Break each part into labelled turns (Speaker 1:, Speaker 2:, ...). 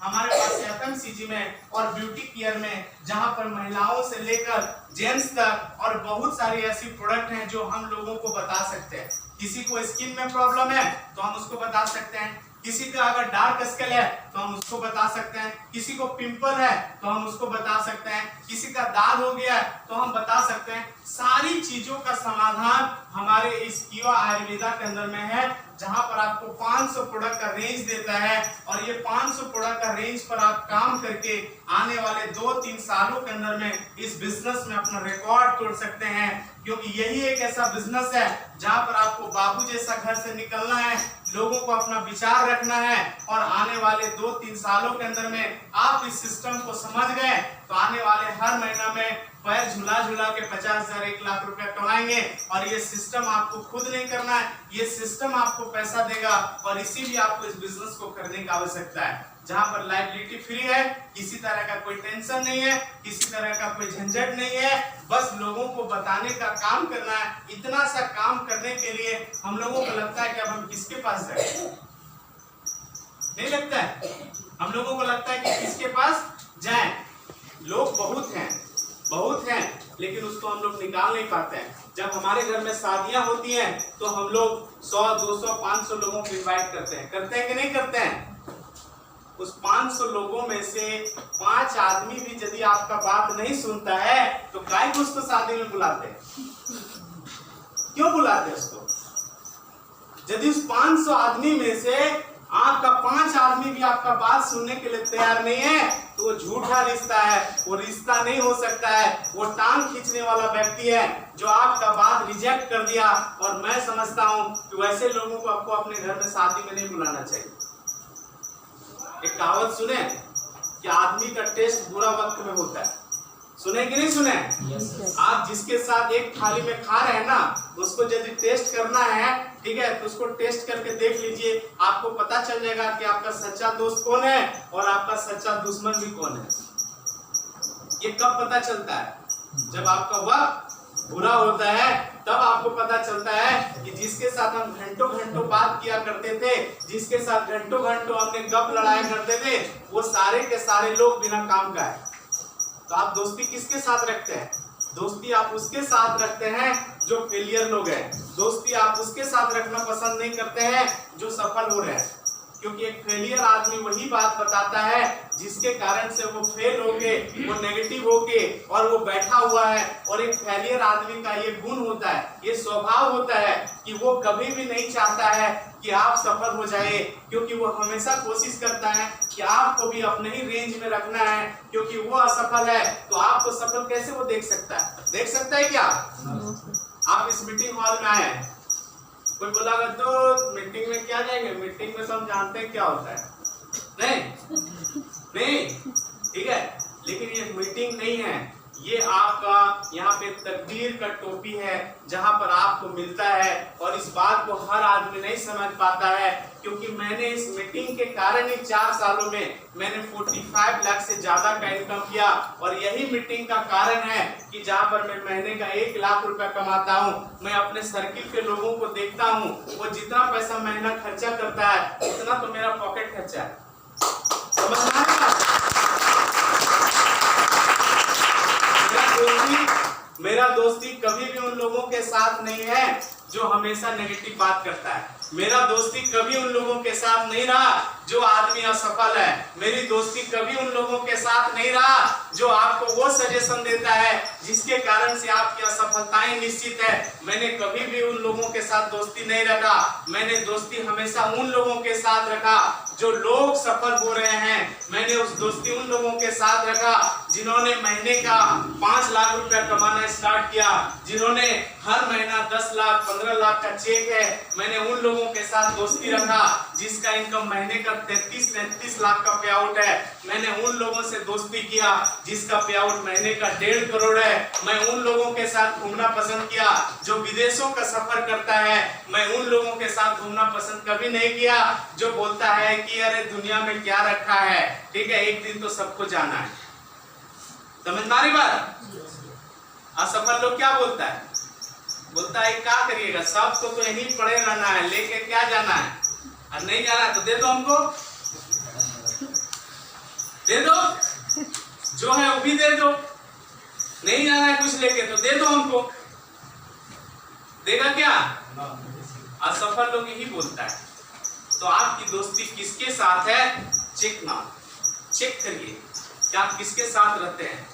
Speaker 1: हमारे पास FMCG में और ब्यूटी केयर में, जहां पर महिलाओं से लेकर जेंट्स तक और बहुत सारी ऐसी प्रोडक्ट हैं जो हम लोगों को बता सकते हैं। किसी को स्किन में प्रॉब्लम है तो हम उसको बता सकते हैं, किसी का अगर डार्क स्किन है तो हम उसको बता सकते हैं, किसी को पिंपल है तो हम उसको बता सकते हैं, किसी का दाग हो गया है तो हम बता सकते हैं। सारी चीजों का समाधान हमारे इस किवा आयुर्वेदा के अंदर में है, जहां पर आपको 500 प्रोडक्ट का रेंज देता है और ये 500 प्रोडक्ट का रेंज पर आप काम करके आने वाले 2-3 सालों के अंदर में इस बिजनेस में अपना रिकॉर्ड तोड़ सकते हैं। क्योंकि यही एक ऐसा बिजनेस है जहां पर आपको बाबू जैसा घर से निकलना है, लोगों को अपना विचार रखना है और आने वाले 2-3 सालों के अंदर में आप इस सिस्टम को समझ गए तो आने वाले हर महीना में पैर झुला झुला के 50,000 1 लाख रुपया कमाएंगे। और ये सिस्टम आपको खुद नहीं करना है, ये सिस्टम आपको पैसा देगा और इसीलिए आपको इस बिजनेस को करने की आवश्यकता है, जहां पर लायबिलिटी फ्री है, किसी तरह का कोई टेंशन नहीं है, किसी तरह का कोई झंझट नहीं है, बस लोगों को बताने का काम करना है। इतना सा काम करने के लिए हम लोगों को लगता है कि अब हम किसके पास जाए, नहीं लगता है, हम लोगों को लगता है कि किसके पास जाए। लोग बहुत हैं लेकिन उसको हम लोग निकाल नहीं पाते हैं। जब हमारे घर में शादियां होती हैं तो हम लोग 100, 200, 500 लोगों को इनवाइट करते हैं कि नहीं करते हैं? उस 500 लोगों में से 5 आदमी भी यदि आपका बात नहीं सुनता है तो काहे को उसको शादी में बुलाते हैं? क्यों बुलाते हैं उसको? यदि उस 500 आदमी में से आपका 5 आदमी भी आपका बात सुनने के लिए तैयार नहीं है तो वो झूठा रिश्ता है, वो रिश्ता नहीं हो सकता है, वो टांग खींचने वाला व्यक्ति है जो आपका बात रिजेक्ट कर दिया। और मैं समझता हूं कि वैसे लोगों को आपको अपने घर में शादी में नहीं बुलाना चाहिए। एक कहावत सुने कि आदमी का टेस्ट बुरा वक्त में होता है, सुने कि नहीं सुने? आप जिसके साथ एक थाली में खा रहे हैं ना, उसको यदि टेस्ट करना है, ठीक है, तो उसको टेस्ट करके देख लीजिए, आपको पता चल जाएगा कि आपका सच्चा दोस्त कौन है और आपका सच्चा दुश्मन भी कौन है। ये कब पता चलता है? जब आपका वक्त बुरा होता है तब आपको पता चलता है कि जिसके साथ हम घंटों घंटों बात किया करते थे, जिसके साथ घंटों घंटों हमने गप लड़ाया करते थे, वो सारे के सारे लोग बिना काम का है। तो आप दोस्ती किसके साथ रखते हैं? दोस्ती आप उसके साथ रखते हैं जो फेलियर लोग हैं। दोस्ती आप उसके साथ रखना पसंद नहीं करते हैं जो सफल हो रहे हैं, क्योंकि एक फेलियर आदमी वही बात बताता है जिसके कारण से वो फेल होके, वो नेगेटिव होके और वो बैठा हुआ है। और एक फेलियर आदमी का ये गुण होता है, ये स्वभाव होता है कि वो कभी भी नहीं चाहता है कि आप सफल हो जाए, क्योंकि वो हमेशा कोशिश करता है कि आपको भी अपने ही रेंज में रखना है। क्योंकि वो असफल है तो आपको सफल कैसे वो देख सकता है? देख सकता है क्या? आप इस मीटिंग हॉल में आए, कोई बोला तो मीटिंग में क्या जाएंगे? मीटिंग में तो हम जानते हैं क्या होता है, नहीं, ठीक है, लेकिन ये मीटिंग नहीं है, ये आपका यहाँ पे तकदीर का टोपी है जहां पर आपको मिलता है। और इस बात को हर आदमी नहीं समझ पाता है, क्योंकि मैंने इस मीटिंग के कारण ही 4 सालों में मैंने 45 लाख से ज्यादा का इनकम किया। और यही मीटिंग का कारण है कि जहां पर मैं महीने का 1 लाख रुपया कमाता हूँ। मैं अपने सर्किल के लोगों को देखता हूँ, वो जितना पैसा महीना खर्चा करता है उतना तो मेरा पॉकेट खर्चा है। समझना है? मेरा दोस्ती कभी भी उन लोगों के साथ नहीं है जो हमेशा नेगेटिव बात करता है। मेरा दोस्ती कभी उन लोगों के साथ नहीं रहा जो आदमी असफल है। मेरी दोस्ती कभी उन लोगों के साथ नहीं रहा जो आपको वो सजेशन देता है जिसके कारण से आपकी असफलताएं निश्चित है। मैंने कभी भी उन लोगों के साथ दोस्ती नहीं रखा। मैंने दोस्ती हमेशा उन लोगों के साथ रखा जो लोग सफल हो रहे हैं। मैंने उस दोस्ती उन लोगों के साथ रखा जिन्होंने महीने का 5 लाख रुपया कमाना स्टार्ट किया, जिन्होंने हर महीना 10 लाख 15 लाख का चेक है। मैंने उन लोगों के साथ दोस्ती रखा जिसका इनकम महीने का 33-33 लाख का पे आउट है। मैंने उन लोगों से दोस्ती किया जिसका पे आउट महीने का 1.5 करोड़ है। मैं उन लोगों के साथ घूमना पसंद किया जो विदेशों का सफर करता है। मैं उन लोगों के साथ घूमना पसंद कभी नहीं किया जो बोलता है कि अरे दुनिया में क्या रखा है, ठीक है, एक दिन तो सबको जाना है। समझ मारी बात? असफल लोग क्या बोलता है? बोलता है क्या करिएगा, सबको तो यहीं पड़े रहना है, लेके क्या जाना है, और नहीं जाना तो दे दो हमको। दे दो, जो है वो भी दे दो, नहीं जाना है कुछ लेके तो दे दो हमको, देगा क्या? असफल लोग यही बोलता है। तो आपकी दोस्ती किसके साथ है? चेक करिए कि आप किसके साथ रहते हैं।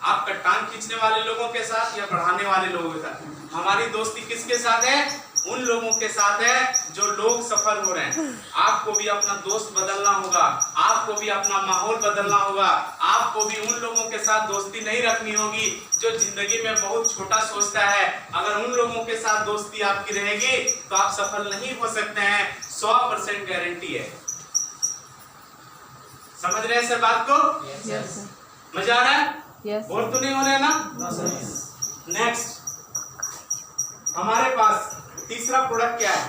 Speaker 1: आपका टांग खींचने वाले लोगों के साथ या बढ़ाने वाले लोगों के साथ? हमारी दोस्ती किसके साथ है? उन लोगों के साथ है जो लोग सफल हो रहे हैं। आपको भी अपना दोस्त बदलना होगा, आपको भी अपना माहौल बदलना होगा, आपको भी उन लोगों के साथ दोस्ती नहीं रखनी होगी जो जिंदगी में बहुत छोटा सोचता है। अगर उन लोगों के साथ दोस्ती आपकी रहेगी तो आप सफल नहीं हो सकते हैं, 100% गारंटी है। समझ रहे हैं सर बात को?
Speaker 2: yes.
Speaker 1: मजा आ रहा है?
Speaker 2: yes.
Speaker 1: बोर तो नहीं हो रहे ना? नेक्स्ट हमारे पास तीसरा प्रोडक्ट क्या है?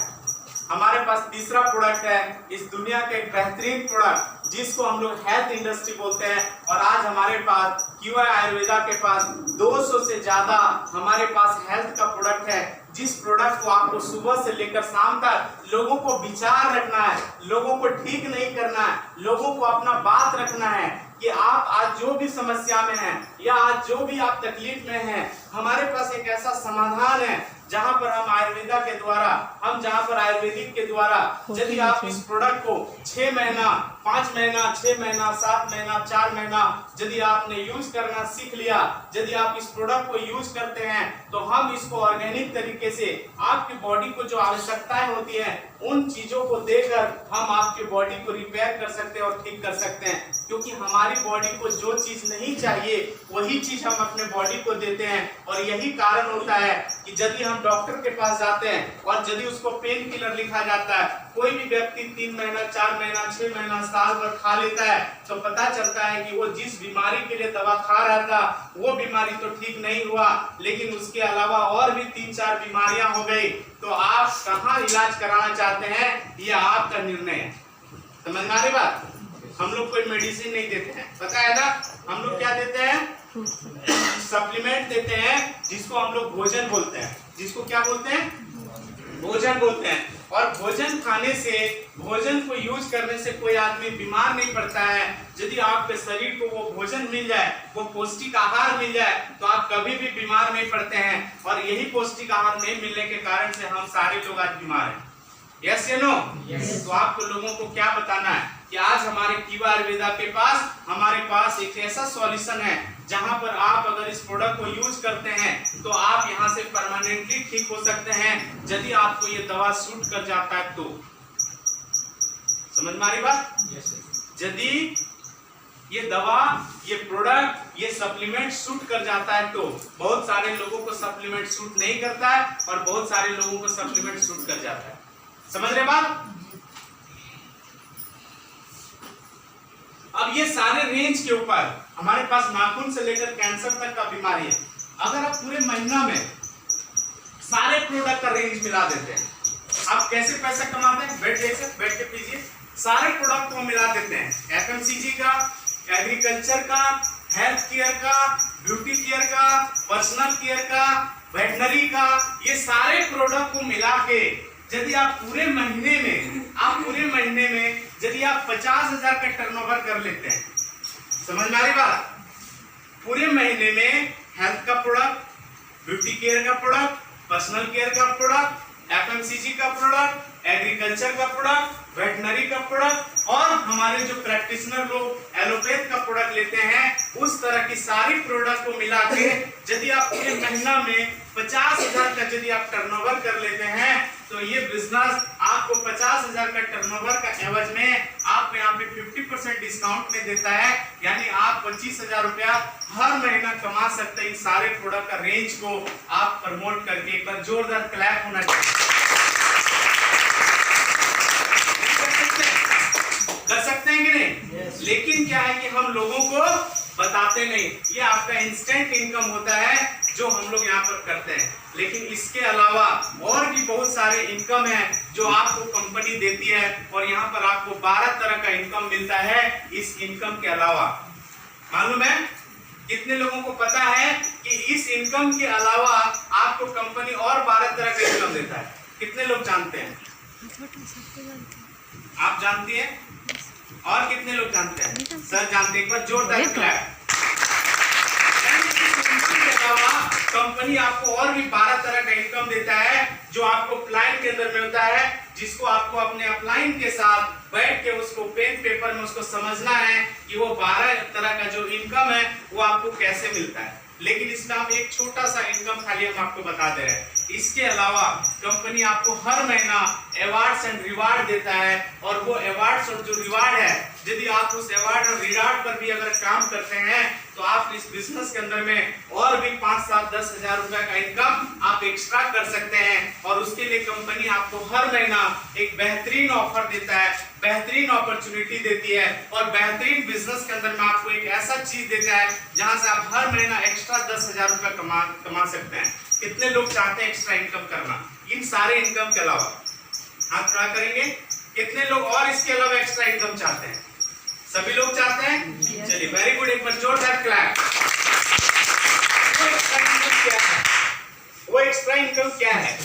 Speaker 1: हमारे पास तीसरा प्रोडक्ट है इस दुनिया का एक बेहतरीन प्रोडक्ट जिसको हम लोग हेल्थ इंडस्ट्री बोलते हैं। और आज हमारे पास QI आयुर्वेदा के पास 200 से ज्यादा हमारे पास हेल्थ का प्रोडक्ट है, जिस प्रोडक्ट को आपको सुबह से लेकर शाम तक लोगों को विचार रखना है, लोगों को ठीक नहीं करना है, लोगों को अपना बात रखना है कि आप आज जो भी समस्या में हैं या आज जो भी आप तकलीफ में हैं, हमारे पास एक ऐसा समाधान है जहां पर हम आयुर्वेदा के द्वारा, हम जहां पर आयुर्वेदिक के द्वारा यदि आप इस प्रोडक्ट को 6 महीना, 5 महीना, 6 महीना, 7 महीना, 4 महीना यदि आपने यूज करना सीख लिया, यदि आप इस प्रोडक्ट को यूज करते हैं तो हम इसको ऑर्गेनिक तरीके से आपकी बॉडी को जो आवश्यकताएं होती है उन चीजों को देकर हम आपके बॉडी को रिपेयर कर सकते हैं और ठीक कर सकते हैं। क्योंकि हमारी बॉडी को जो चीज नहीं चाहिए वही चीज हम अपने बॉडी को देते हैं। और यही कारण होता है कि यदि हम डॉक्टर के पास जाते हैं और यदि उसको पेन किलर लिखा जाता है, कोई भी व्यक्ति 3 महीना, 4 महीना, 6 महीना, साल भर खा लेता है तो पता चलता है कि वो जिस बीमारी के लिए दवा खा रहा था वो बीमारी तो ठीक नहीं हुआ, लेकिन उसके अलावा और भी 3-4 बीमारियां हो गई। तो आप कहाँ इलाज कराना चाहते हैं ये आपका निर्णय है। समझ में आ रही बात? हम लोग कोई मेडिसिन नहीं देते हैं, पता है ना? हम लोग क्या देते हैं? सप्लीमेंट देते हैं, जिसको हम लोग भोजन बोलते हैं। जिसको क्या बोलते हैं? भोजन बोलते हैं। और भोजन खाने से, भोजन को यूज करने से कोई आदमी बीमार नहीं पड़ता है। यदि आपके शरीर को वो भोजन मिल जाए, वो पौष्टिक आहार मिल जाए तो आप कभी भी बीमार नहीं पड़ते हैं। और यही पौष्टिक आहार नहीं मिलने के कारण से हम सारे लोग आज बीमार हैं। यस या नो? तो आपको लोगों को क्या बताना है कि आज हमारे QI आयुर्वेदा के पास हमारे पास एक ऐसा सॉल्यूशन है जहां पर आप अगर इस प्रोडक्ट को यूज करते हैं तो आप यहां से परमानेंटली ठीक हो सकते हैं यदि आपको ये दवा सूट कर जाता है तो। समझ में आ रही बात? यदि ये दवा, ये प्रोडक्ट, ये सप्लीमेंट सूट कर जाता है तो। बहुत सारे लोगों को सप्लीमेंट सूट नहीं करता है और बहुत सारे लोगों को सप्लीमेंट सूट कर जाता है। समझ रहे बात? अब ये सारे रेंज के ऊपर हमारे पास नाखून से लेकर कैंसर तक का बीमारी है। अगर आप पूरे महीना में सारे प्रोडक्ट का रेंज मिला देते हैं, आप कैसे पैसा कमाते हैं? बैठ के पीजिए, सारे प्रोडक्ट को मिला देते हैं। FMCG का, एग्रीकल्चर का, हेल्थ केयर का, ब्यूटी केयर का, पर्सनल केयर का, वेटनरी का, ये सारे प्रोडक्ट को मिला के यदि आप पूरे महीने में यदि आप 50,000 का टर्नओवर कर लेते हैं, समझ में आ रही बात? पूरे महीने में हेल्थ का प्रोडक्ट, ब्यूटी केयर का प्रोडक्ट, पर्सनल केयर का प्रोडक्ट, FMCG का प्रोडक्ट, एग्रीकल्चर का प्रोडक्ट, वेटनरी का प्रोडक्ट और हमारे जो प्रैक्टिशनर लोग एलोपैथ का प्रोडक्ट लेते हैं, उस तरह की सारी प्रोडक्ट को मिला के यदि आप पूरे महीना में 50,000 का यदि आप टर्नओवर कर लेते हैं तो ये बिजनेस आपको 50,000 का टर्नओवर का एवज में आपको यहाँ पे 50% डिस्काउंट में देता है। यानी आप 25,000 रुपया हर महीना कमा सकते हैं। इस सारे प्रोडक्ट का रेंज को आप प्रमोट करके। एक बार जोरदार क्लैप होना चाहिए। कर सकते हैं कि नहीं? लेकिन क्या है कि हम लोगों को बताते नहीं। ये आपका इंस्टेंट इनकम होता है जो हम लोग यहाँ पर करते हैं। लेकिन इसके अलावा और भी बहुत सारे इनकम है जो आपको कंपनी देती है और यहाँ पर आपको 12 तरह का इनकम मिलता है। इस इनकम के अलावा मालूम है कितने लोगों को पता है कि इस इनकम के अलावा आपको कंपनी और 12 तरह का इनकम देता है? कितने लोग जानते हैं? आप जानती हैं? और कितने लोग जानते हैं? सर जानते हैं, एक बार जोरदार क्लैप। के अलावा कंपनी आपको और भी 12 तरह का इनकम देता है जो आपको प्लान के अंदर मिलता है, जिसको आपको अपने अपलाइन के साथ बैठ के उसको पेन पेपर में उसको समझना है कि वो 12 तरह का जो इनकम है वो आपको कैसे मिलता है। लेकिन इसका हम एक छोटा सा इनकम खाली हम आपको बता दे रहे हैं। इसके अलावा कंपनी आपको हर महीना अवार्ड्स एंड रिवार्ड देता है, और वो अवार्ड्स और जो रिवार्ड है, यदि आप उस अवार्ड और रिवार्ड पर भी अगर काम करते हैं तो आप इस बिजनेस के अंदर में और भी 5, 7, 10 हजार रुपए का इनकम आप एक्स्ट्रा कर सकते हैं। और उसके लिए कंपनी आपको हर महीना एक बेहतरीन ऑफर देता है, बेहतरीन अपॉर्चुनिटी देती है, और बेहतरीन बिजनेस के अंदर में आपको एक ऐसा चीज देता है जहां से आप हर महीना एक्स्ट्रा 10,000 रुपए कमा सकते हैं। कितने लोग चाहते हैं एक्स्ट्रा इनकम करना इन सारे इनकम के अलावा? आप क्या करेंगे? कितने लोग और इसके अलावा एक्स्ट्रा इनकम चाहते हैं? सभी लोग चाहते हैं? चलिए वेरी गुड, एक बार जोरदार क्लैप। वो एक्स्ट्रा इनकम क्या है? वो एक्स्ट्रा इनकम क्या है?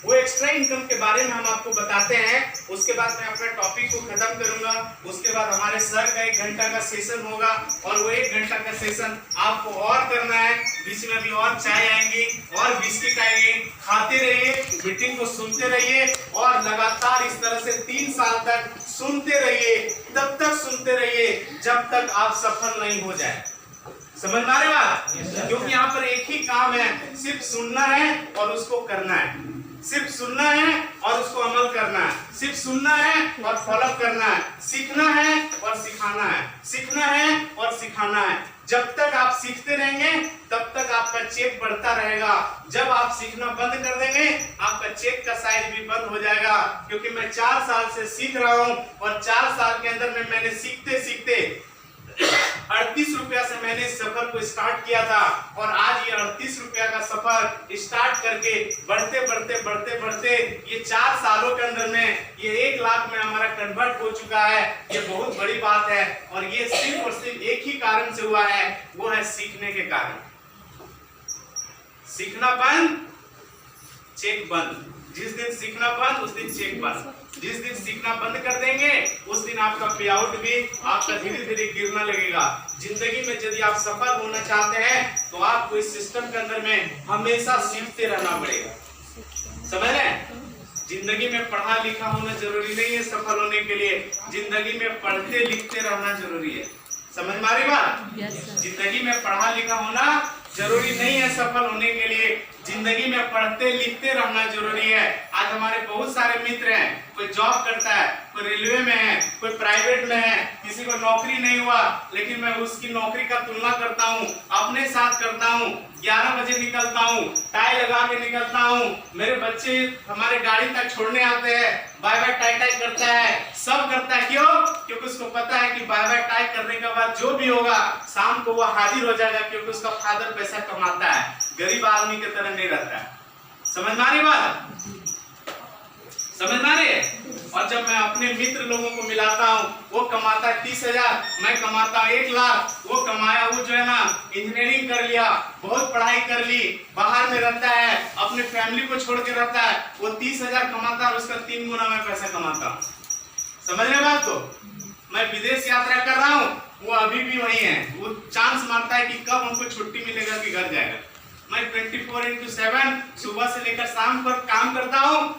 Speaker 1: वो एक्स्ट्रा इनकम के बारे में हम आपको बताते हैं। उसके बाद मैं अपना टॉपिक को खत्म करूंगा। उसके बाद हमारे सर का 1 घंटा का सेशन होगा, और वो 1 घंटा का सेशन आपको और करना है। बीच में भी और चाय आएंगी और बिस्किट आएंगे, खाते रहिए, मीटिंग को सुनते रहिए, और लगातार इस तरह से 3 साल तक सुनते रहिए। तब तक सुनते रहिए जब तक आप सफल नहीं हो जाए। समझ में आ रही बात? क्योंकि यहाँ पर एक ही काम है, सिर्फ सुनना है और उसको करना है। सिर्फ सुनना है और उसको अमल करना है, सिर्फ सुनना है और फॉलो करना है, सीखना है और सिखाना है, सीखना है और सिखाना है। जब तक आप सीखते रहेंगे तब तक आपका चेक बढ़ता रहेगा। जब आप सीखना बंद कर देंगे आपका चेक का साइज भी बंद हो जाएगा। क्योंकि मैं 4 साल से सीख रहा हूँ, और 4 साल के अंदर में मैंने सीखते सीखते 38 रुपया से मैंने इस सफर को स्टार्ट किया था, और आज ये 38 रुपया का सफर स्टार्ट करके बढ़ते बढ़ते बढ़ते बढ़ते ये 4 सालों के अंदर में ये 1 लाख में हमारा कन्वर्ट हो चुका है। ये बहुत बड़ी बात है, और ये सिर्फ और सिर्फ एक ही कारण से हुआ है, वो है सीखने के कारण। सीखना बंद, चेक बंद। जिस दिन सीखना बंद उस दिन चेक बंद। जिस दिन सीखना बंद कर देंगे उस दिन आपका पे आउट भी आपका धीरे धीरे गिरना लगेगा। जिंदगी में यदि आप सफल होना चाहते हैं तो आपको इस सिस्टम के अंदर में हमेशा सीखते रहना पड़ेगा। समझ रहे हैं? जिंदगी में पढ़ा लिखा होना जरूरी नहीं है सफल होने के लिए, जिंदगी में पढ़ते लिखते रहना जरूरी है। समझ में आ रही बात? जिंदगी में पढ़ा लिखा होना जरूरी नहीं है सफल होने के लिए, जिंदगी में पढ़ते लिखते रहना जरूरी है। आज हमारे बहुत सारे मित्र हैं, कोई जॉब करता है, कोई रेलवे में है, कोई प्राइवेट में है, किसी को नौकरी नहीं हुआ, लेकिन मैं उसकी नौकरी का तुलना करता हूँ, अपने साथ करता हूँ। 11 बजे निकलता हूँ, टाई लगा के निकलता हूँ, मेरे बच्चे हमारे गाड़ी तक छोड़ने आते हैं, बाय बाय टाई टाई करता है, सब करता है। क्यों? क्योंकि उसको पता है कि बाय बाय टाई करने के बाद जो भी होगा शाम को वो हाजिर हो जाएगा, क्योंकि उसका फादर पैसा कमाता है, गरीब आदमी की तरह नहीं रहता है। समझ में आ रही बात? समझ में आ रही है? और जब मैं अपने मित्र लोगों को मिलाता हूँ, वो कमाता है 30,000, मैं कमाता हूँ 1 लाख, वो कमाया, वो जो है ना इंजीनियरिंग कर लिया, बहुत पढ़ाई कर ली, बाहर में रहता है, अपने फैमिली को छोड़ के रहता है, वो 30,000 कमाता है और उसका 3 गुना मैं पैसा कमाता हूँ। समझ रहे बात को? मैं विदेश यात्रा कर रहा हूँ, वो अभी भी वही है, वो चांस मारता है कि कब हमको छुट्टी मिलेगा कि घर जाएगा। मैं 24/7 सुबह से लेकर शाम पर काम करता हूँ।